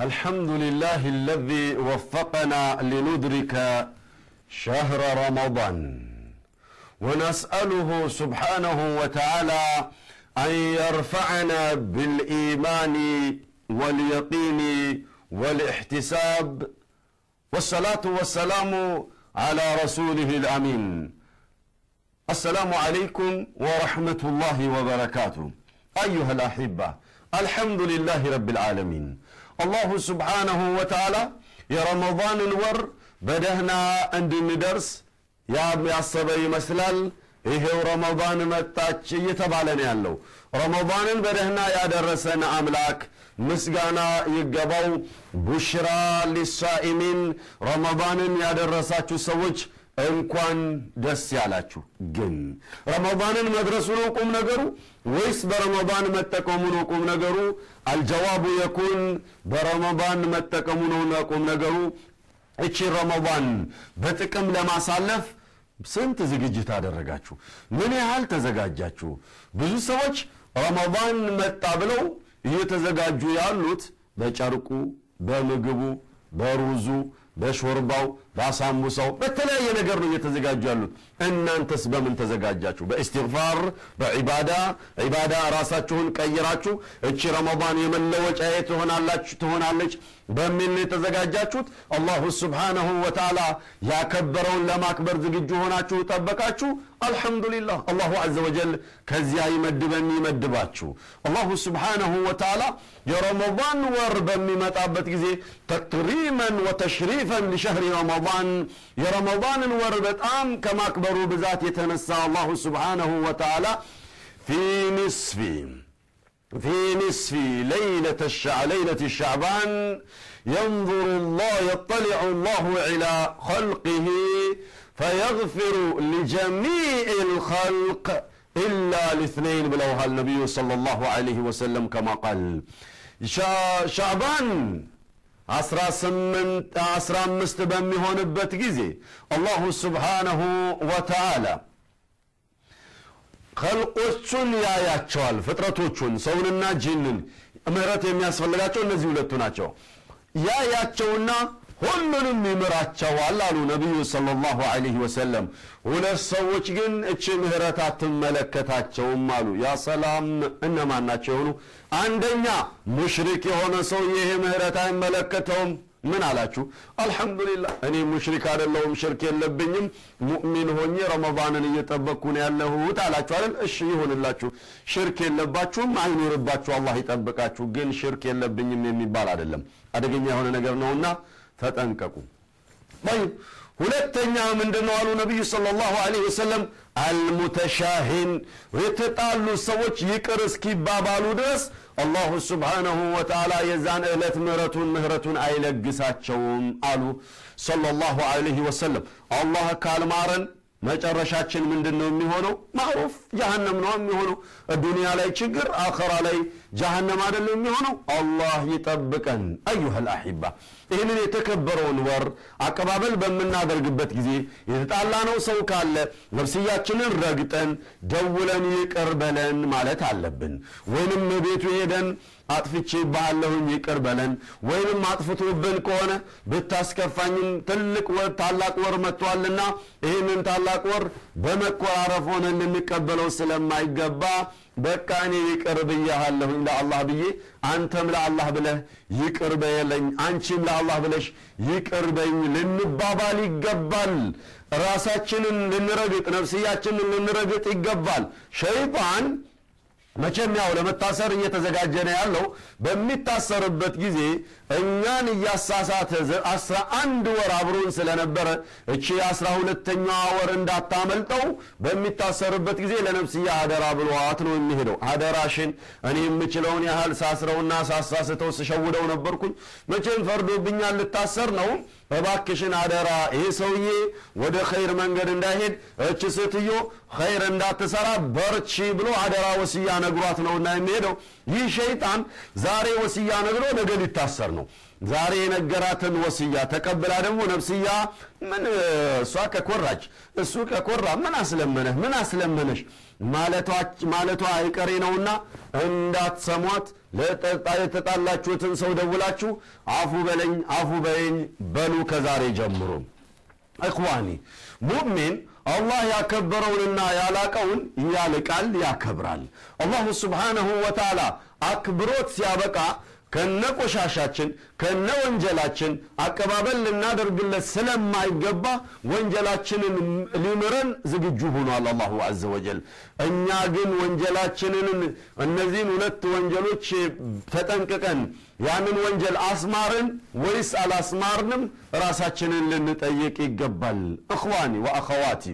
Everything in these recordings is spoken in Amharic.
الحمد لله الذي وفقنا لندرك شهر رمضان ونسأله سبحانه وتعالى أن يرفعنا بالإيمان واليقين والاحتساب والصلاة والسلام على رسوله الأمين. السلام عليكم ورحمة الله وبركاته. أيها الأحبة، الحمد لله رب العالمين. الله سبحانه وتعالى يا رمضان الور بدهنا عند ندرس يا الصبي مسلال إيه رمضان متاج يتبعلن يالله رمضان بدهنا يا درسنا أملاك مسجانا يقبو بشرى للصائمين رمضان يا درساتو سوج እንኳን ደስ ያላችሁ ግን ረመዳንን መድረሱ ነው ቁም ነገሩ ወይስ በረመዳን መጠቀሙ ነው ቁም ነገሩ? الجواب يكون በረመዳን መጠቀሙ ነው ቁም ነገሩ። እቺ ረመዳን በጥቅም ለማሳለፍ ስንት ዝግጅት አደረጋችሁ? ምን ያህል ተዘጋጃችሁ? ብዙ ሰዎች ረመዳን መጣ ብለው እየተዘጋጁ ያሉት በጨርቁ፣ በምግቡ፣ በሩዙ፣ በሾርባው፣ በአሳሙሳው በተለያየ ነገር ነው እየተዘጋጁ ያሉት። እናንተስ በምን ተዘጋጃችሁ? በእስትግፋር በዒባዳ ራሳችሁን ቀይራችሁ እቺ ረመዳን የመለወጫ ትሆናለች በሚል ተዘጋጃችሁት? አላሁ ሱብሓነሁ ወተዓላ ያከበረውን ለማክበር ዝግጁ ሆናችሁ ተጠበቃችሁ? አልহামዱሊላህ አላሁ ዐዘ ወጀል ከዚያ ይመድባችሁ። አላሁ ሱብሓነሁ ወተዓላ የረመዳን ወር በሚመጣበት ጊዜ ተክሪመን ወተሽሪፈን ለሸህር ረመዳን የረመዳንን ወር በጣም ከማክበሩ ብዛት የተነሳ አላሁ ሱብሓነሁ ወተዓላ في نصف ليلة شعبان يطلع الله إلى خلقه فيغفر لجميع الخلق إلا الاثنين بلوها النبي صلى الله عليه وسلم كما قال شعبان 15 በሚሆንበት ጊዜ አላሁ ሱብሓነሁ ወተዓላ خلقዎቹን ያያቸዋል። ፍጥረቶቹን ሰውንና ጂንን ምህረት የሚያስፈልጋቸው እነዚህ ሁለቱ ናቸው። ያያቸውና ሁሉንም ይምራቸዋል አሉ ነብዩ ሰለላሁ ዐለይሂ ወሰለም። ሁለት ሰዎች ግን እቺ ምህረት አትመለከታቸውም አሉ። ያ ሰላም እነማን ናቸው? አንደኛ ሙሽሪክ የሆነ ሰው ይሄ ምህረት አይመለከተውም። ምን አላችሁ? አልহামዱሊላህ እኔ ሙሽሪክ አይደለሁም፣ ሽርክ የለብኝም፣ ሙእሚን ሆኜ ረመዳንን እየጠበቅኩ ነው ያለሁት አላችሁ አይደል? እሺ ይሁንላችሁ። ሽርክ የለባችሁም፣ አይኖርባችሁ፣ አላህ ይጠብቃችሁ። ግን ሽርክ የለብኝም የሚባል አይደለም፣ አደገኛ የሆነ ነገር ነውና ተጠንቀቁ። ሁለተኛ ምንድነው አሉ ነብዩ ሰለላሁ ዐለይሂ ወሰለም? አልሙተሻሂን የተጣሉ ሰዎች ይቅር እስኪባባሉ ድረስ አላሁ ሱብሓነሁ ወተዓላ የዛን እለት ምህረቱን አይለግሳቸውም አሉ ሰለላሁ ዐለይሂ ወሰለም። አላህ ካልማረን መጨረሻችን ምንድነው የሚሆነው? ማሩፍ ጀሃነም ነው የሚሆነው። ዱንያ ላይ ችግር፣ አኺራ ላይ ጀሃነም አይደለም የሚሆነው። አላህ ይጠብቀን። አዩሃ الأحبة ይህንን የተከበረውን ወር አቀባበል በመናደርግበት ጊዜ የተጣላነው ሰው ካለ ነፍስያችንን ረግጠን ደውለን ይቅር በለን ማለት አለብን። ወይንም ቤቱ ሄደን አጥፍቼ ባለሁኝ ይቅር በለን፣ ወይንም አጥፍቶብን ከሆነ ብታስከፋኝም ታላቅ ወር መጥቷልና ይህንን ታላቅ ወር በመቆራረፍ ሆነን ልንቀበለው ስለማይገባ በቃ እኔ ይቅር ብያለሁኝ ለአላህ ብዬ አንተም ለአላህ ብለህ ይቅር በለኝ፣ አንቺም ለአላህ ብለሽ ይቅር በኝ ልንባባል ይገባል። ራሳችንን ልንረግጥ፣ ነፍስያችንን ልንረግጥ ይገባል። ሸይጣን መቼም ያው ለመታሰር እየተዘጋጀ ነው ያለው። በሚታሰርበት ጊዜ እኛን ያሳሳተ 11 ወር አብሮን ስለነበረ እቺ 12ኛዋ ወር እንዳታመልጠው በሚታሰርበት ጊዜ ለነፍስያ አደራ ብሏት ነው የሚሄደው። አደራሽን እኔ የምችለውን ያህል ሳስረውና ሳሳስተው ስሸውደው ነበርኩኝ፣ መቼም ፈርዶብኛል ልታሰር ነው፣ እባክሽን አደራ ይሄ ሰውዬ ወደ ኸይር መንገድ እንዳይሄድ እቺ ሴትዮ ኸይር እንዳትሰራ በርቺ ብሎ አደራ ወሲያ ነግሯት ነውና የሚሄደው። ይህ ሸይጣን ዛሬ ወሲያ ነግሮ ነገ ሊታሰር ነው። ዛሬ ነገራትን ወስያ ተቀበላ ደግሞ ነፍስያ ምን እሷ ከኮራች እሱ ከኮራ ምን አስለመነሽ ማለቷ አይቀሬ ነውና እንዳትሰሟት ለተጣላችሁትን ሰው ደውላችሁ አፉ በለኝ በሉ ከዛሬ ጀምሮ እኽዋኒ ሙእሚን አላህ ያከበረውንና ያላቀውን ያልቃል ያከብራል አላህ Subhanahu Wa Ta'ala አክብሮት ሲያበቃ ከነቆሻሻችን ከነወንጀላችን አቀባበል ልናደርግለት ስለማይገባ ወንጀላችንን ሊምረን ዝግጁ ሆኗል አላሁ Azza wa Jal እኛ ግን ወንጀላችንን እነዚህን ሁለት ወንጀሎች ተጠንቅቀን ያንን ወንጀል አስማርን ወይስ አላስማርንም ራሳችንን ልንጠይቅ ይገባል እኽዋኒ ወአኸዋቲ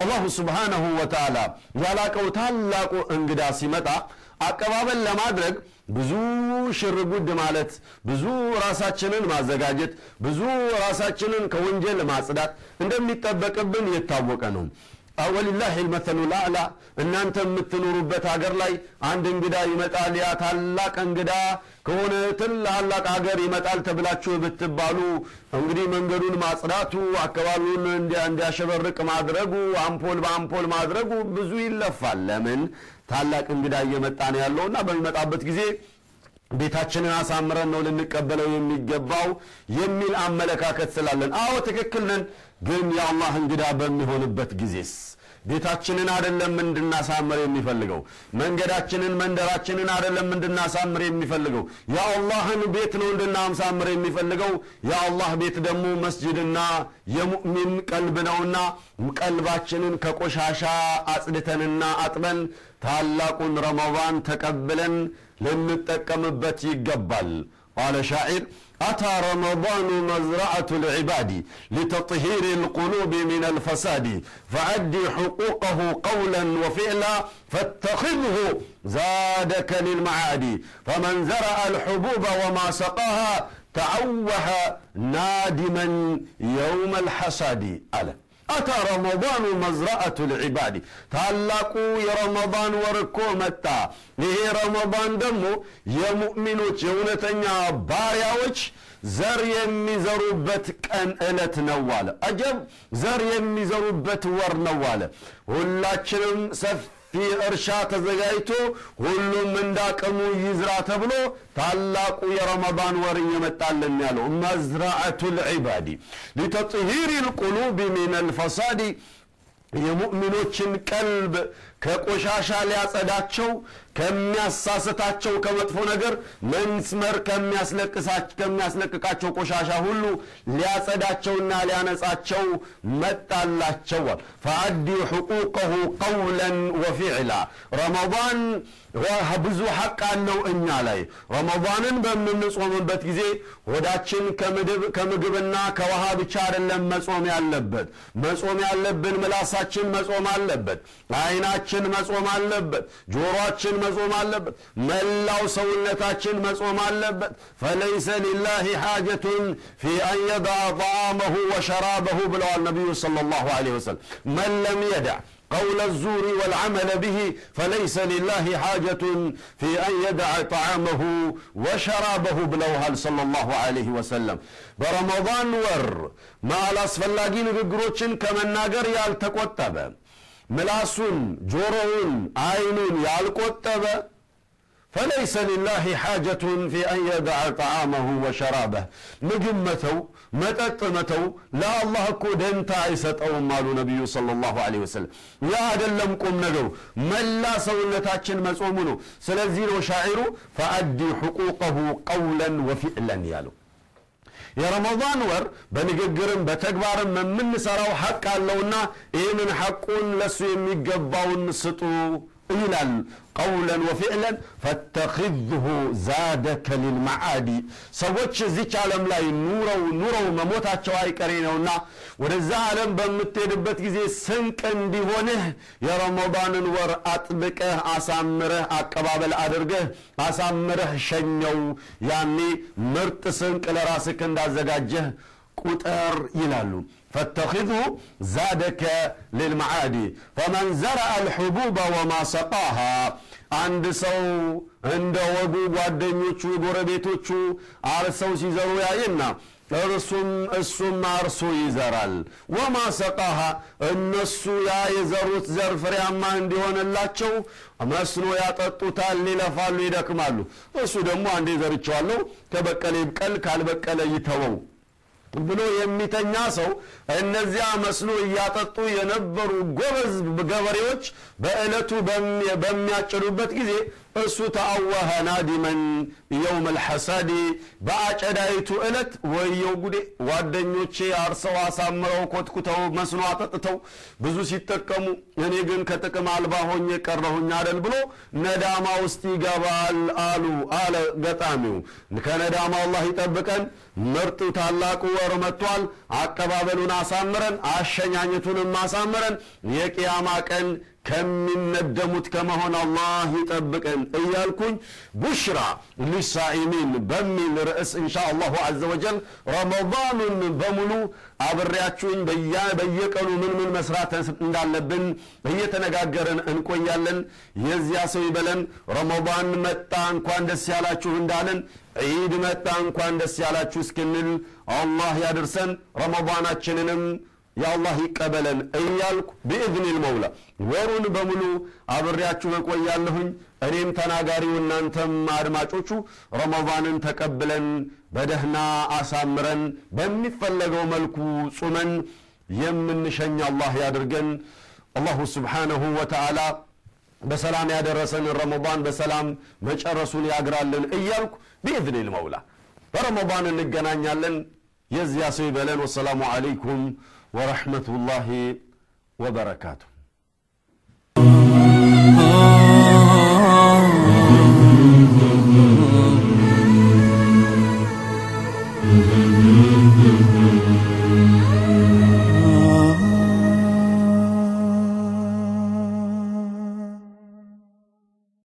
አላህ Subhanahu Wa Ta'ala ያላቀው ታላቁ እንግዳ ሲመጣ አቀባበል ለማድረግ ብዙ ሽርጉድ ማለት ብዙ ራሳችንን ማዘጋጀት ብዙ ራሳችንን ከወንጀል ማጽዳት እንደሚጠበቅብን የታወቀ ነው ወሊላሂ المثل الاعلى እናንተ የምትኖሩበት ሀገር ላይ አንድ እንግዳ ይመጣል ያ ታላቅ እንግዳ ከሆነ ታላቅ ሀገር ይመጣል ተብላችሁ ብትባሉ እንግዲህ መንገዱን ማጽዳቱ አካባቢውን እንዲያሸበርቅ ማድረጉ አምፖል ማድረጉ ብዙ ይለፋል ለምን ታላቅ እንግዳ እየመጣ ነው ያለውና በሚመጣበት ጊዜ ቤታችንን አሳምረን ነው ልንቀበለው የሚገባው የሚል አመለካከት ስላለን አዎ ትክክል ነን ግን ያላህ እንግዳ በሚሆንበት ጊዜስ ቤታችንን አይደለም እንድናሳምር የሚፈልገው መንገዳችንን መንደራችንን አይደለም እንድናሳምር የሚፈልገው ያአላህን ቤት ነው እንድናሳምር የሚፈልገው ያአላህ ቤት ደግሞ መስጂድና የሙእሚን ቀልብ ነውና ቀልባችንን ከቆሻሻ አጽድተንና አጥበን ታላቁን ረመዳን ተቀበለን ልንጠቀምበት ይገባል قال شاعر أتى رمضان مزرعة العباد لتطهير القلوب من الفساد فأدي حقوقه قولا وفعلا فاتخذه زادك للمعاد فمن زرع الحبوب وما سقاها تعوح نادما يوم الحصاد ألا أتى رمضان مزرعة العباد تعلقوا يا رمضان وركو متى ليه رمضان دمو يا مؤمنوች የእውነተኛ ባሪያዎች ዘር የሚዘሩበት ቀን እለት ነው አለ አጀብ ዘር የሚዘሩበት ወር ነው አለ ሁላችንም في إرشاد تزغايتو ሁሉም እንዳቀሙ ይዝራ ተብሎ ታላቁ የረመዳን ወር ይመጣልን ያለው መዝራዓቱል ዒባዲ لتطهير القلوب من الفساد የሙእሚኖችን ቀልብ ከቆሻሻ ሊያጸዳቸው ከሚያሳስታቸው ከመጥፎ ነገር መንስመር ከሚያስለቅቃቸው ቆሻሻ ሁሉ ሊያጸዳቸውና ሊያነጻቸው መጣላቸው فأدي حقوقه قولا وفعلا رمضان ብዙ ሐቅ አለው እኛ ላይ ረመዳንን በመጾምበት ጊዜ ወዳችን ከምግብና ከውሃ ብቻ አይደለም መጾም ያለብን ምላሳችን መጾም አለበት አይናችን መጾም አለበት ጆሮአችን መጾም አለበት መላው ሰውነታችን መጾም አለበት فليس لله حاجة في أن يدع طعامه وشرابه بلغ النبي صلى الله عليه وسلم من لم يدع قول الزور والعمل به فليس لله حاجة في أن يدع طعامه وشرابه بلوهل صلى الله عليه وسلم برمضان ور ما الأسفلاقين بقروتشن كمن ناقر يالتقوتب ملاسون جورون عينون يالقوتب فليس لله حاجة في أن يدع طعامه وشرابه مجمته متتمته لا الله كودنت عيسى أو مالو نبي صلى الله عليه وسلم يا دلمكم نجو من لا سولتاችን መጾሙ ነው ስለዚህ ነው ሻዒሩ فأدي حقوقه قولا وفعلا ያለው የረመዳን ወር በንግግርም በተግባርም የምንሰራው ሐቅ አለውና ይሄንን ሐቁን ለሱ የሚገባውን ስጡ ይላል قولا وفعلا فاتخذه زادك للمعاد ሰዎች እዚህ ዓለም ላይ ኑረው መሞታቸው አይቀሬ ነውና ወደዛ ዓለም በመተደበት ጊዜ ስንቅ እንዲሆንህ የረመዳንን ወር አጥብቀህ አሳምረህ አቀባበል አድርገህ አሳምረህ ሸኘው ያኔ ምርጥ ስንቅ ለራስህ እንዳዘጋጀህ ቁጥር ይላሉ فاتخذه زادك للمعاد فمن زرع الحبوب وما سقاها አንድ ሰው እንደ ወጉ ጓደኞቹ ጎረቤቶቹ አርሰው ሲዘሩ ያይና እሱም አርሶ ይዘራል ወማ ሰቃሃ እነሱ ያ የዘሩት ዘር ፍሬያማ እንዲሆንላቸው መስኖ ያጠጡታል ይለፋሉ ይደክማሉ እሱ ደግሞ አንዴ ዘርቻለሁ ከበቀለ ይብቀል ካልበቀለ ይተወው ብሎ የሚተኛ ሰው እነዚያ መስኖ ያጠጡ የነበሩ ጎበዝ ገበሬዎች በእለቱ በሚያጭዱበት ጊዜ እሱ ተአወሃ ናዲመን يوم الحصاد በአጨዳይቱ እለት ወየው ጉዴ ጓደኞቼ አርሰው አሳምረው ኮትኩተው መስኖ አጠጥተው ብዙ ሲጠቀሙ እኔ ግን ከጥቅም አልባ ሆኜ ቀረሁኝ አይደል ብሎ ነዳማ ውስጥ ይገባል አለ ገጣሚው ከነዳማ አላህ ይጠብቀን ምርጡ ታላቁ ወር መጥቷል አቀባበሉን አሳምረን አሸኛኘቱንም አሳምረን የቂያማ ቀን ከሚነደሙት ከመሆን አላህ ይጠብቀን እያልኩኝ ቡሽራ ሊሳኢሚን በሚል ርዕስ ኢንሻአላሁ ዐዘ ወጀል ረመዳንን በሙሉ አብሬያችሁኝ በየቀኑ ምን መስራት እንዳለብን እየተነጋገርን እንቆያለን የዚያ ሰው ይበለን ረመዳን መጣ እንኳን ደስ ያላችሁ እንዳለን ዒድ መጣ እንኳን ደስ ያላችሁ እስክንል አላህ ያድርሰን ረመዳናችንንም يا الله يقبلن ايالك باذن المولى ወሩን በሙሉ አብሬያችሁ እቆያለሁኝ እኔም ተናጋሪው እናንተም አድማጮቹ ረመዳንን ተቀበለን በደህና አሳምረን በሚፈለገው መልኩ ጾመን የምንሸኝ አላህ ያድርገን አላሁ Subhanahu Wa Ta'ala በሰላም ያደረሰን ረመዳን በሰላም መጨረሱን ያግራልን እያልኩ باذن المولى በረመዳን እንገናኛለን የዚያ ሰው ይበለን ወሰላሙ አለይኩም ورحمة الله وبركاته